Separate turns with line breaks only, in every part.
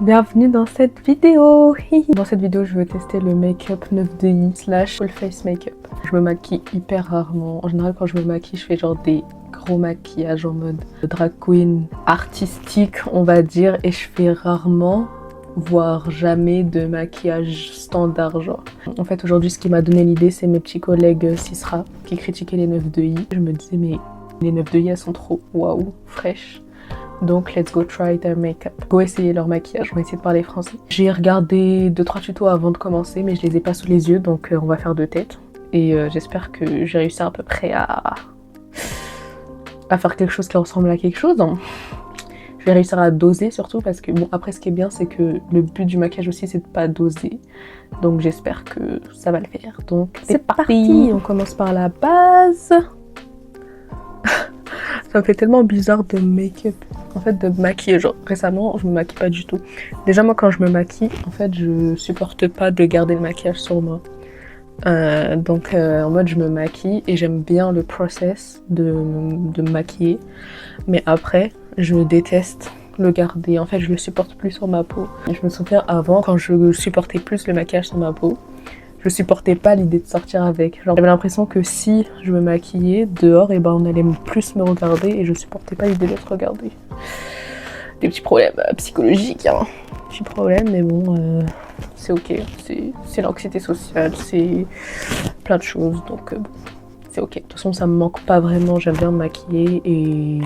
Bienvenue dans cette vidéo. Dans cette vidéo, je vais tester le make-up 9 de i / full face make-up. Je me maquille hyper rarement. En général, quand je me maquille, je fais genre des gros maquillages en mode drag queen artistique, on va dire, et je fais rarement, voire jamais, de maquillage standard genre. En fait, aujourd'hui, ce qui m'a donné l'idée, c'est mes petits collègues Sisra qui critiquaient les 9 de i. Je me disais, mais les 9 de i, elles sont trop waouh, fraîches. Donc, let's go try their makeup. Go essayer leur maquillage, on va essayer de parler français. J'ai regardé 2-3 tutos avant de commencer, mais je les ai pas sous les yeux, donc on va faire de tête. Et j'espère que j'ai réussi à peu près à faire quelque chose qui ressemble à quelque chose. Je vais réussir à doser surtout, parce que bon, après ce qui est bien, c'est que le but du maquillage aussi, c'est de pas doser. Donc j'espère que ça va le faire. Donc c'est parti. On commence par la base. Ça me fait tellement bizarre de make-up, en fait, de me maquiller. Genre récemment, je me maquille pas du tout. Déjà moi, quand je me maquille, en fait, je supporte pas de garder le maquillage sur moi. En mode, je me maquille et j'aime bien le process de me maquiller. Mais après, je déteste le garder. En fait, je le supporte plus sur ma peau. Et je me souviens avant, quand je supportais plus le maquillage sur ma peau, je supportais pas l'idée de sortir avec. Genre, j'avais l'impression que si je me maquillais dehors, et ben on allait plus me regarder et je supportais pas l'idée d'être regardée. Des petits problèmes psychologiques, hein. Petits problèmes, mais bon, c'est ok. C'est l'anxiété sociale, c'est plein de choses, donc bon, c'est ok. De toute façon, ça me manque pas vraiment. J'aime bien me maquiller et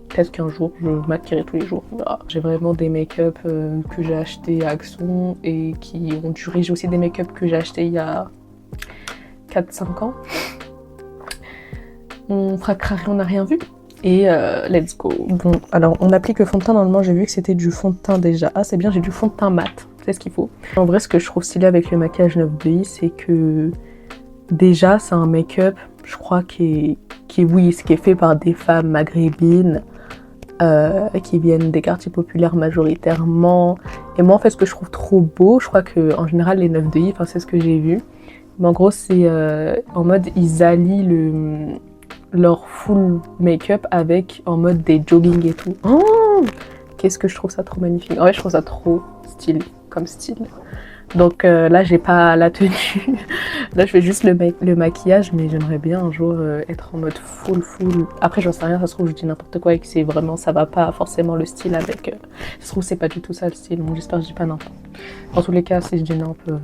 peut-être qu'un jour je maquillerai tous les jours. Voilà. J'ai vraiment des make-up que j'ai acheté à Axon et qui ont duré. J'ai aussi des make-up que j'ai acheté il y a 4-5 ans. On fera craré, on n'a rien vu. Et let's go. Bon, alors on applique le fond de teint. Normalement, j'ai vu que c'était du fond de teint déjà. Ah, c'est bien, j'ai du fond de teint mat. C'est ce qu'il faut. En vrai, ce que je trouve stylé avec le maquillage 9 de i, c'est que déjà, c'est un make-up, je crois, qui est fait par des femmes maghrébines. Qui viennent des quartiers populaires majoritairement. Et moi, en fait, ce que je trouve trop beau, je crois que en général, les 9 de i, enfin, c'est ce que j'ai vu. Mais en gros, c'est en mode, ils allient leur full make-up avec en mode des jogging et tout. Oh, qu'est-ce que je trouve ça trop magnifique. En vrai, je trouve ça trop stylé, comme style. Donc là, j'ai pas la tenue. Là, je fais juste le maquillage, mais j'aimerais bien un jour être en mode full. Après, j'en sais rien, ça se trouve, je dis n'importe quoi et que c'est vraiment, ça va pas forcément le style avec. Ça se trouve, c'est pas du tout ça le style. Bon, j'espère que je dis pas n'importe. En tous les cas, si je dis n'importe,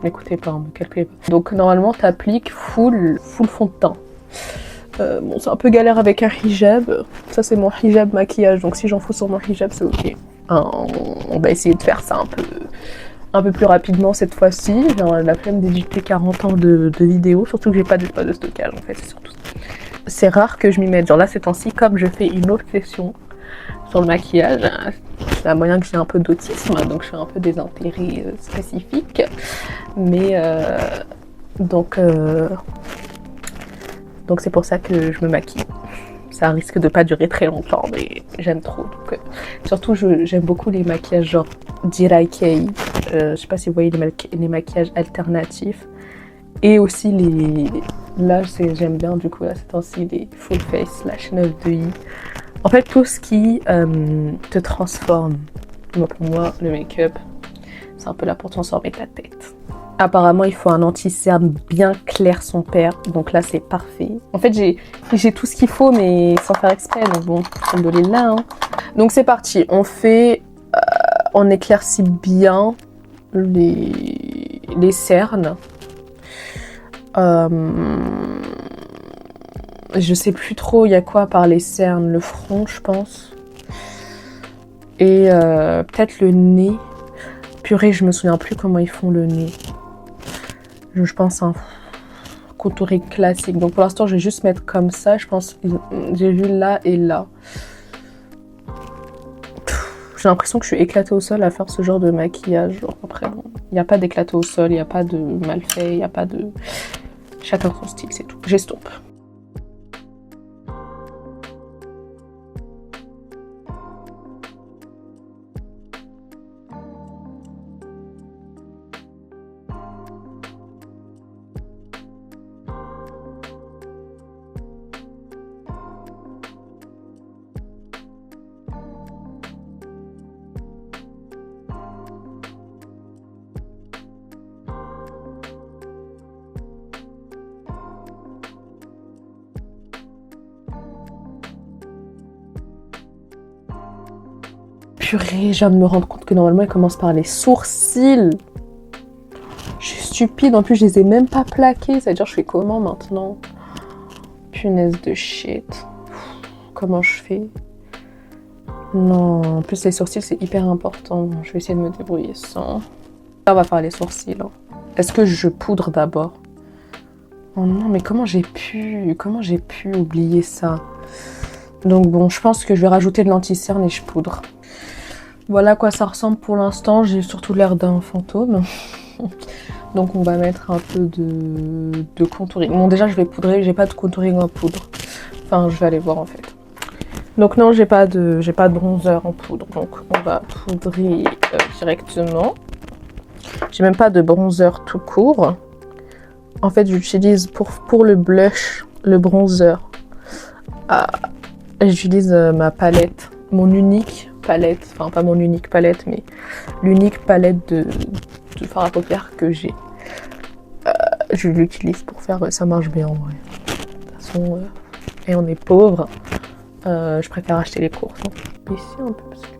m'écoutez pas, me calculez pas. Donc, normalement, t'appliques full fond de teint. Bon, c'est un peu galère avec un hijab. Ça, c'est mon hijab maquillage. Donc, si j'en fous sur mon hijab, c'est ok. On va essayer de faire ça un peu plus rapidement cette fois-ci. J'ai la flemme d'éditer 40 ans de vidéos, surtout que j'ai pas d'espace de stockage en fait, c'est surtout ça. C'est rare que je m'y mette, genre là ces temps-ci, comme je fais une autre session sur le maquillage, c'est un moyen que j'ai un peu d'autisme, donc je fais un peu des intérêts spécifiques, mais donc c'est pour ça que je me maquille. Ça risque de pas durer très longtemps, mais j'aime trop. Donc, surtout, j'aime beaucoup les maquillages genre Jirai Kei. Je sais pas si vous voyez les maquillages alternatifs. Et aussi là, j'aime bien du coup, là, c'est aussi les full face / 9 de i. En fait, tout ce qui te transforme. Donc, pour moi, le make-up, c'est un peu là pour transformer ta tête. Apparemment, il faut un anti-cerne bien clair son père. Donc là, c'est parfait. En fait, j'ai tout ce qu'il faut, mais sans faire exprès. Donc bon, alhamdoulilah, hein. Donc c'est parti. On éclaircit bien les cernes. Je sais plus trop, il y a quoi par les cernes. Le front, je pense. Et peut-être le nez. Purée, je me souviens plus comment ils font le nez. Je pense un contouring classique. Donc pour l'instant, je vais juste mettre comme ça. Je pense que j'ai vu là et là. J'ai l'impression que je suis éclatée au sol à faire ce genre de maquillage. Genre, après, bon, il n'y a pas d'éclaté au sol, il n'y a pas de mal fait, il n'y a pas de... Chacun son style, c'est tout. J'estompe. purée, je viens de me rendre compte que normalement, il commence par les sourcils. Je suis stupide, en plus, je les ai même pas plaqués. Ça veut dire, je fais comment maintenant? Punaise de shit. Comment je fais? Non, en plus, les sourcils, c'est hyper important. Je vais essayer de me débrouiller sans. Là, on va faire les sourcils. Hein. Est-ce que je poudre d'abord? Oh non, mais comment j'ai pu oublier ça? Donc bon, je pense que je vais rajouter de l'anti-cerne et je poudre. Voilà à quoi ça ressemble pour l'instant. J'ai surtout l'air d'un fantôme. Donc on va mettre un peu de contouring. Bon, déjà, je vais poudrer. J'ai pas de contouring en poudre. Enfin, je vais aller voir en fait. Donc non, j'ai pas de bronzer en poudre. Donc on va poudrer directement. J'ai même pas de bronzer tout court. En fait, j'utilise pour le blush, le bronzer. J'utilise ma palette, mon unique palette, enfin pas mon unique palette, mais l'unique palette de fard à paupières que j'ai. Je l'utilise pour faire, ça marche bien en vrai. De toute façon, et on est pauvre, je préfère acheter les courses. Hein. Ici un peu parce que...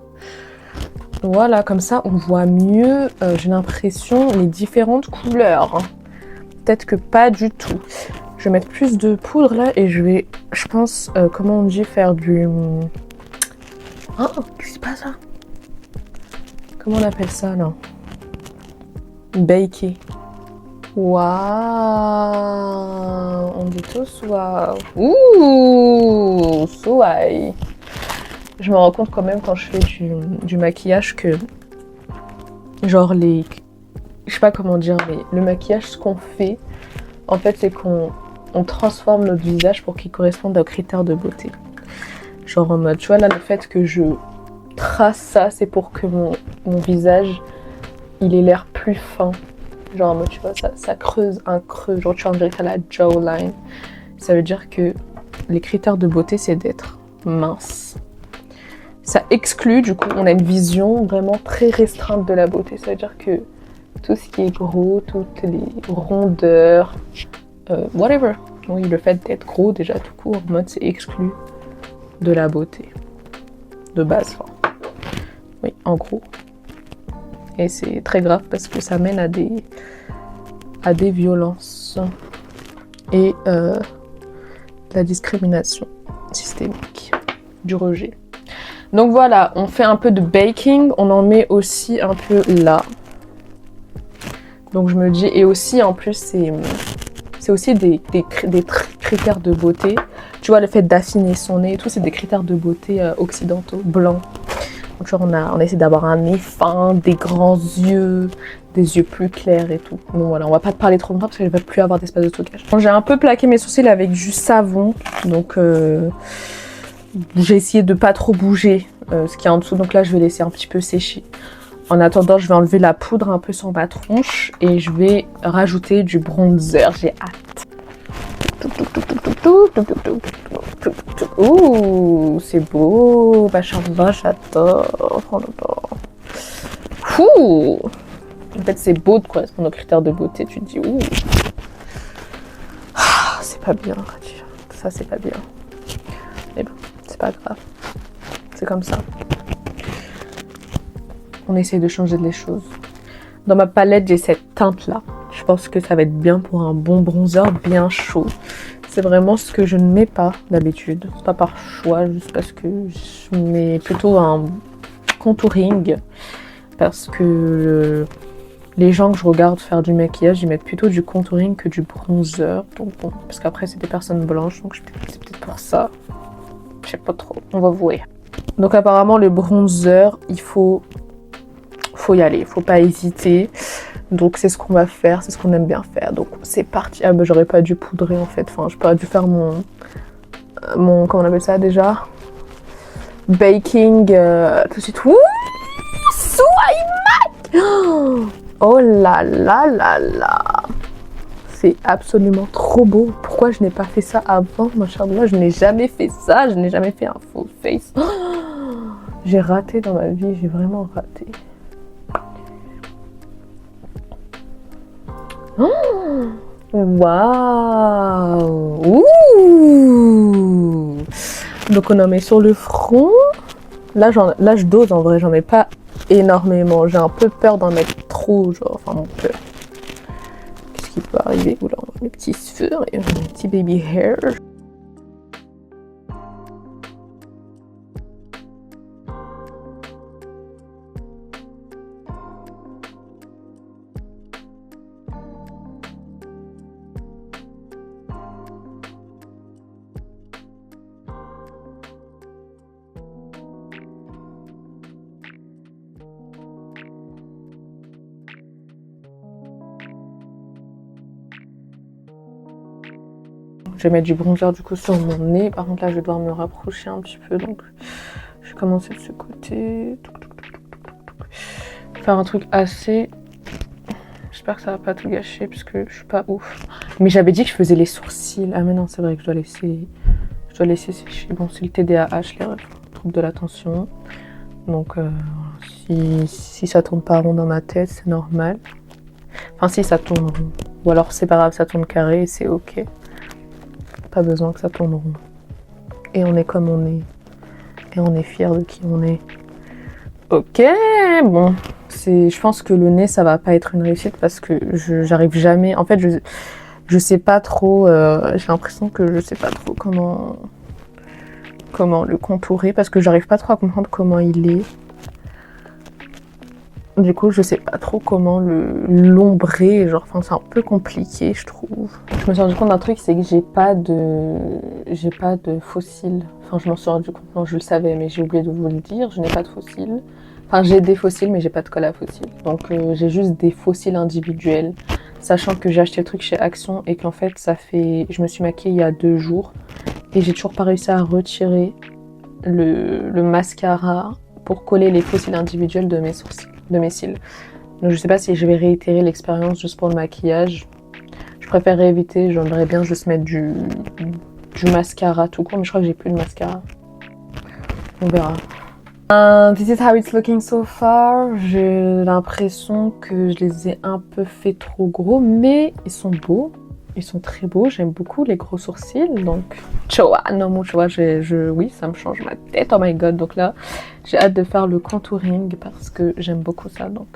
Voilà, comme ça on voit mieux, j'ai l'impression, les différentes couleurs. Hein. Peut-être que pas du tout. Je vais mettre plus de poudre là et je vais, je pense, comment on dit, faire du... Oh, c'est pas ça. Comment on appelle ça là? Baker. Waouh! On dit tous waouh! Ouh! Souaille! Je me rends compte quand même quand je fais du maquillage que, genre les... Je sais pas comment dire, mais le maquillage, ce qu'on fait, en fait, c'est qu'on transforme notre visage pour qu'il corresponde aux critères de beauté. Genre en mode, tu vois là, le fait que je trace ça, c'est pour que mon visage, il ait l'air plus fin. Genre en mode, tu vois, ça creuse un creux. Genre tu vois, on dirait que t'as la jawline. Ça veut dire que les critères de beauté, c'est d'être mince. Ça exclut, du coup, on a une vision vraiment très restreinte de la beauté. Ça veut dire que tout ce qui est gros, toutes les rondeurs, whatever. Oui, le fait d'être gros, déjà tout court, en mode, c'est exclu de la beauté. De base, enfin. Oui, en gros. Et c'est très grave parce que ça mène à des violences et la discrimination systémique, du rejet. Donc voilà, on fait un peu de baking, on en met aussi un peu là. Donc je me dis, et aussi en plus c'est aussi des critères de beauté. Tu vois, le fait d'affiner son nez et tout, c'est des critères de beauté occidentaux, blancs. Donc genre on essaie d'avoir un nez fin, des grands yeux, des yeux plus clairs et tout. Donc voilà, on va pas te parler trop longtemps parce que je vais plus avoir d'espace de stockage. Bon, j'ai un peu plaqué mes sourcils avec du savon, donc j'ai essayé de pas trop bouger ce qu'il y a en dessous. Donc là je vais laisser un petit peu sécher. En attendant, je vais enlever la poudre un peu sur ma tronche et je vais rajouter du bronzer. J'ai hâte. Ouh, c'est beau. Machallah, j'adore. Ouh. En fait, c'est beau de correspondre aux critères de beauté. Tu te dis, ouh. Ah, c'est pas bien, Radia. Ça, c'est pas bien. Mais bon, c'est pas grave. C'est comme ça. On essaie de changer les choses. Dans ma palette, j'ai cette teinte-là. Je pense que ça va être bien pour un bon bronzer bien chaud. C'est vraiment ce que je ne mets pas d'habitude. C'est pas par choix, juste parce que je mets plutôt un contouring. Parce que les gens que je regarde faire du maquillage, ils mettent plutôt du contouring que du bronzer. Donc bon, parce qu'après, c'est des personnes blanches, donc c'est peut-être pour ça. Je sais pas trop, on va voir. Donc apparemment, le bronzer, il faut y aller, faut pas hésiter. Donc c'est ce qu'on va faire, c'est ce qu'on aime bien faire. Donc c'est parti. Ah bah j'aurais pas dû poudrer en fait. Enfin, j'aurais dû faire mon comment on appelle ça déjà? Baking tout de suite. Ouh, Souaïmak! Oh là là là là! C'est absolument trop beau. Pourquoi je n'ai pas fait ça avant? Machallah, je n'ai jamais fait ça. Je n'ai jamais fait un full face. J'ai raté dans ma vie, j'ai vraiment raté. Waouh! Ouh! Donc on en met sur le front. Là, je dose en vrai, j'en mets pas énormément. J'ai un peu peur d'en mettre trop, genre, enfin, mon peur. Qu'est-ce qui peut arriver? Oula, mes petits cheveux et mes petits baby hair. Je vais mettre du bronzer du coup sur mon nez. Par contre là je vais devoir me rapprocher un petit peu. Donc je vais commencer de ce côté. Faire un truc assez... J'espère que ça va pas tout gâcher parce que je suis pas ouf. Mais j'avais dit que je faisais les sourcils. Ah mais non c'est vrai que je dois laisser sécher. Bon c'est le TDAH, les troubles de l'attention. Donc si ça tourne pas rond dans ma tête c'est normal. Enfin si ça tourne rond. Ou alors c'est pas grave, ça tourne carré et c'est ok. Pas besoin que ça tourne rond. Et on est comme on est. Et on est fiers de qui on est. Ok, bon. Je pense que le nez, ça va pas être une réussite parce que j'arrive jamais... En fait, je sais pas trop... j'ai l'impression que je sais pas trop comment le contourer parce que j'arrive pas trop à comprendre comment il est. Du coup, je sais pas trop comment l'ombrer, genre, enfin, c'est un peu compliqué, je trouve. Je me suis rendu compte d'un truc, c'est que j'ai pas de fossiles. Enfin, je m'en suis rendu compte, non, je le savais, mais j'ai oublié de vous le dire, je n'ai pas de fossiles. Enfin, j'ai des fossiles, mais j'ai pas de colle à fossiles. Donc, j'ai juste des fossiles individuels, sachant que j'ai acheté le truc chez Action et qu'en fait, je me suis maquillée il y a 2 jours et j'ai toujours pas réussi à retirer le mascara pour coller les fossiles individuels de mes sourcils, de mes cils. Donc je sais pas si je vais réitérer l'expérience juste pour le maquillage. Je préférerais éviter, j'aimerais bien juste mettre du mascara tout court, mais je crois que j'ai plus de mascara. On verra. This is how it's looking so far. J'ai l'impression que je les ai un peu fait trop gros, mais ils sont beaux. Ils sont très beaux, j'aime beaucoup les gros sourcils, donc choa, non mon choa, oui, ça me change ma tête, oh my god, donc là, j'ai hâte de faire le contouring parce que j'aime beaucoup ça, donc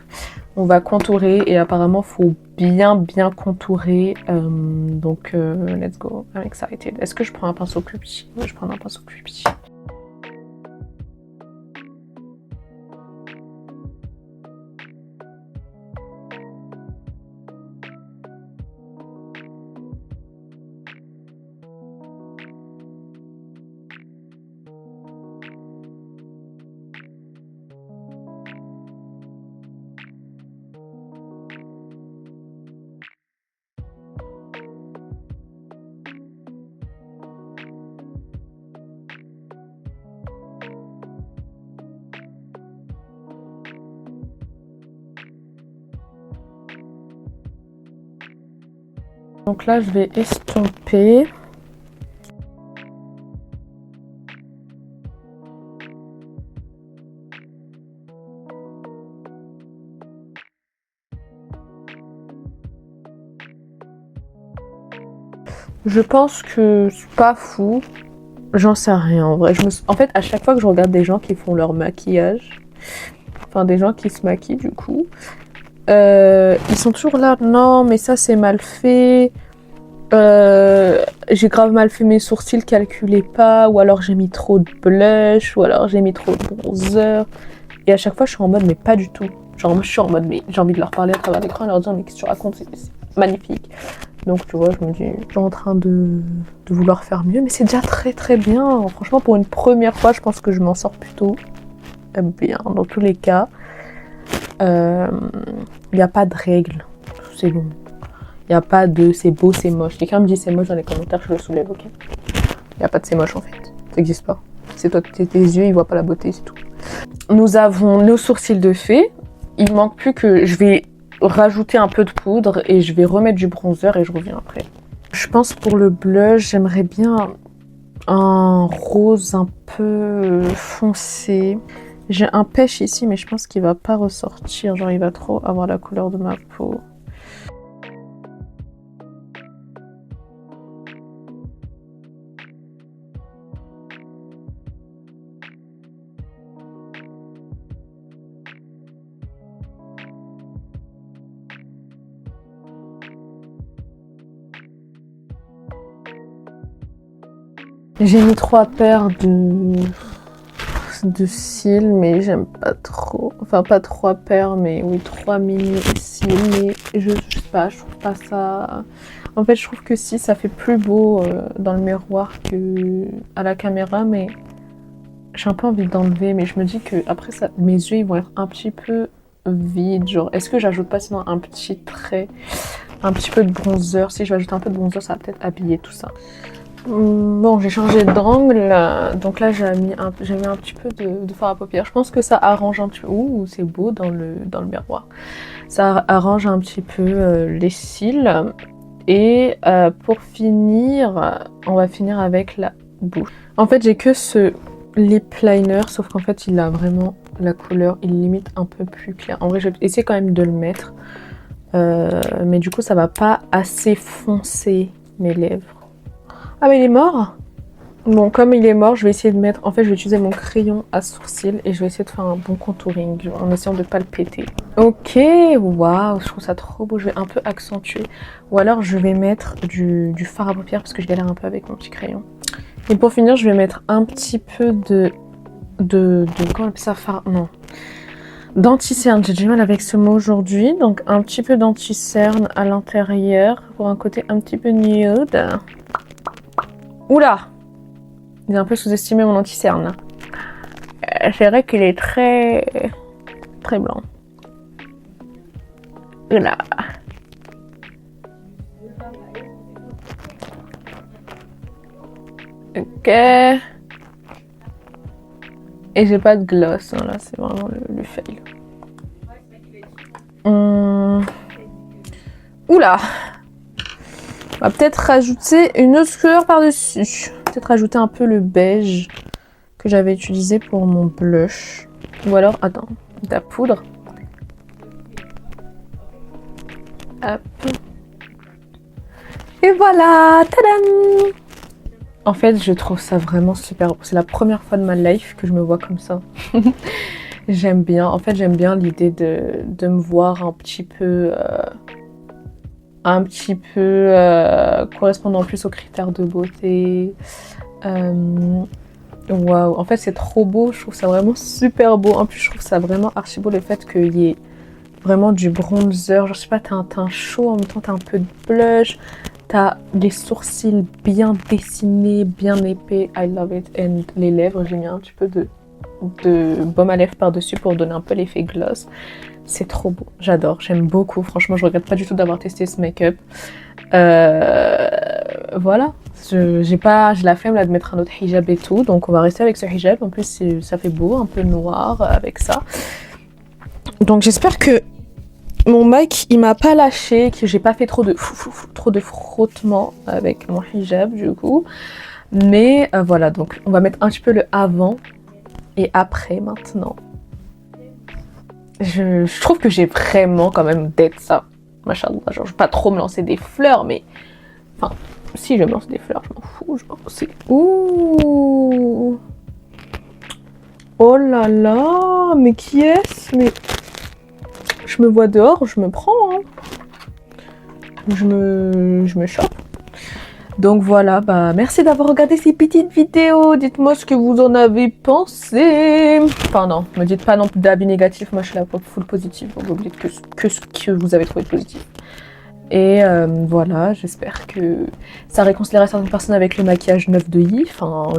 on va contourer et apparemment faut bien contourer, donc let's go, I'm excited. Est-ce que je prends un pinceau plus petit? Oui, je prends un pinceau plus petit. Donc là, je vais estomper. Je pense que c'est pas fou. J'en sais rien en vrai. En fait, à chaque fois que je regarde des gens qui font leur maquillage, enfin des gens qui se maquillent du coup, ils sont toujours là, non mais ça c'est mal fait, j'ai grave mal fait mes sourcils, calculez pas, ou alors j'ai mis trop de blush, ou alors j'ai mis trop de bronzer. Et à chaque fois je suis en mode mais pas du tout. Genre je suis en mode mais j'ai envie de leur parler à travers l'écran et leur dire mais qu'est-ce que tu racontes, c'est magnifique. Donc tu vois, je me dis, je suis en train de vouloir faire mieux, mais c'est déjà très bien. Franchement, pour une première fois, je pense que je m'en sors plutôt bien. Dans tous les cas, il n'y a pas de règles. C'est bon. Il n'y a pas de c'est beau, c'est moche. Quelqu'un me dit c'est moche dans les commentaires, je le soulève, ok? Il n'y a pas de c'est moche en fait. Ça n'existe pas. C'est toi, tes yeux, ils voient pas la beauté, c'est tout. Nous avons nos sourcils de fée. Il manque plus que je vais rajouter un peu de poudre et je vais remettre du bronzer et je reviens après. Je pense pour le blush, j'aimerais bien un rose un peu foncé. J'ai un pêche ici, mais je pense qu'il va pas ressortir. Genre, il va trop avoir la couleur de ma peau. J'ai mis 3 paires de cils, mais j'aime pas trop. Enfin, pas 3 paires, mais oui, 3 mini cils. Mais je sais pas, je trouve pas ça... En fait, je trouve que si, ça fait plus beau dans le miroir que à la caméra, mais j'ai un peu envie d'enlever. Mais je me dis que après ça, mes yeux, ils vont être un petit peu vides. Genre, est-ce que j'ajoute pas sinon un petit trait, un petit peu de bronzer? Si je vais ajouter un peu de bronzer, ça va peut-être habiller tout ça. Bon, j'ai changé d'angle, donc là j'ai mis un petit peu de fard à paupières. Je pense que ça arrange un petit peu. Ouh, c'est beau dans le miroir. Ça arrange un petit peu les cils. Et pour finir, on va finir avec la bouche. En fait, j'ai que ce lip liner, sauf qu'en fait, il a vraiment la couleur, il limite un peu plus clair. En vrai, je vais essayer quand même de le mettre, mais du coup, ça va pas assez foncer mes lèvres. Ah mais il est mort? Bon, comme il est mort, je vais essayer de mettre... En fait, je vais utiliser mon crayon à sourcils et je vais essayer de faire un bon contouring en essayant de pas le péter. Ok, waouh, je trouve ça trop beau. Je vais un peu accentuer. Ou alors, je vais mettre du fard à paupières parce que je galère un peu avec mon petit crayon. Et pour finir, je vais mettre un petit peu de comment on appelle ça? Non. D'anti-cerne. J'ai du mal avec ce mot aujourd'hui. Donc, un petit peu d'anti-cerne à l'intérieur pour un côté un petit peu nude. Oula! J'ai un peu sous-estimé mon anti-cerne. C'est vrai qu'il est très blanc. Là. Ok. Et j'ai pas de gloss, hein, là c'est vraiment le fail. Oula! On va peut-être rajouter une autre couleur par-dessus. Peut-être rajouter un peu le beige que j'avais utilisé pour mon blush. Ou alors, attends, de la poudre. Hop. Et voilà! Tadam! En fait, je trouve ça vraiment super. C'est la première fois de ma life que je me vois comme ça. J'aime bien. En fait, j'aime bien l'idée de me voir un petit peu correspondant plus aux critères de beauté. Waouh, en fait c'est trop beau, je trouve ça vraiment super beau. En plus je trouve ça vraiment archi beau le fait qu'il y ait vraiment du bronzer. Genre je sais pas, t'as un teint chaud, en même temps t'as un peu de blush, t'as les sourcils bien dessinés, bien épais, I love it. Et les lèvres, j'ai mis un petit peu de baume à lèvres par-dessus pour donner un peu l'effet gloss. C'est trop beau, j'adore, j'aime beaucoup. Franchement, je regrette pas du tout d'avoir testé ce make-up. Voilà, j'ai la flemme là de mettre un autre hijab et tout, donc on va rester avec ce hijab. En plus, ça fait beau, un peu noir avec ça. Donc j'espère que mon mic il m'a pas lâché, que j'ai pas fait trop de frottement avec mon hijab du coup. Mais voilà, donc on va mettre un petit peu le avant et après maintenant. Je trouve que j'ai vraiment quand même d'être ça. Machallah, genre je vais pas trop me lancer des fleurs, mais... Enfin, si je me lance des fleurs, je m'en fous, genre c'est... Ouh! Oh là là! Mais qui est-ce? Mais... Je me vois dehors, je me prends, hein. Je me chope. Donc voilà, bah merci d'avoir regardé ces petites vidéos. Dites-moi ce que vous en avez pensé. Enfin non, me dites pas non plus d'avis négatifs. Moi je suis là pour full positif. Donc vous dites que ce que vous avez trouvé positif. Et voilà, j'espère que ça réconciliera certaines personnes avec le maquillage neuf de Yves. Enfin,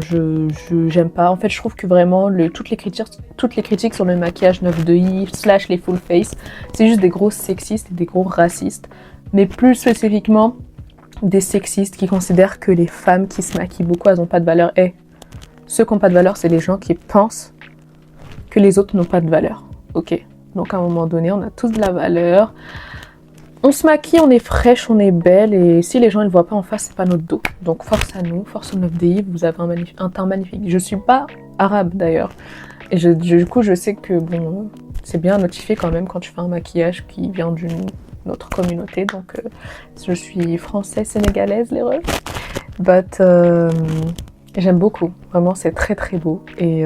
j'aime pas. En fait, je trouve que vraiment toutes les critiques sur le maquillage neuf de Yves / les full face, c'est juste des gros sexistes et des gros racistes. Mais plus spécifiquement, des sexistes qui considèrent que les femmes qui se maquillent beaucoup, elles n'ont pas de valeur. Et ceux qui n'ont pas de valeur, c'est les gens qui pensent que les autres n'ont pas de valeur. Ok, donc à un moment donné, on a tous de la valeur. On se maquille, on est fraîche, on est belle, et si les gens ne le voient pas en face, c'est pas notre dos. Donc force à nous, force au 9DI, vous avez un teint magnifique. Je suis pas arabe d'ailleurs, et du coup je sais que bon, c'est bien notifié quand même quand tu fais un maquillage qui vient d'une autre communauté, donc je suis française, sénégalaise, les refs. But j'aime beaucoup, vraiment c'est très très beau, et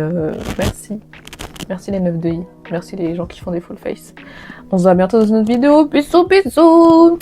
merci. Merci les 9DI, merci les gens qui font des full face. On se voit bientôt dans une autre vidéo. Bisous, bisous!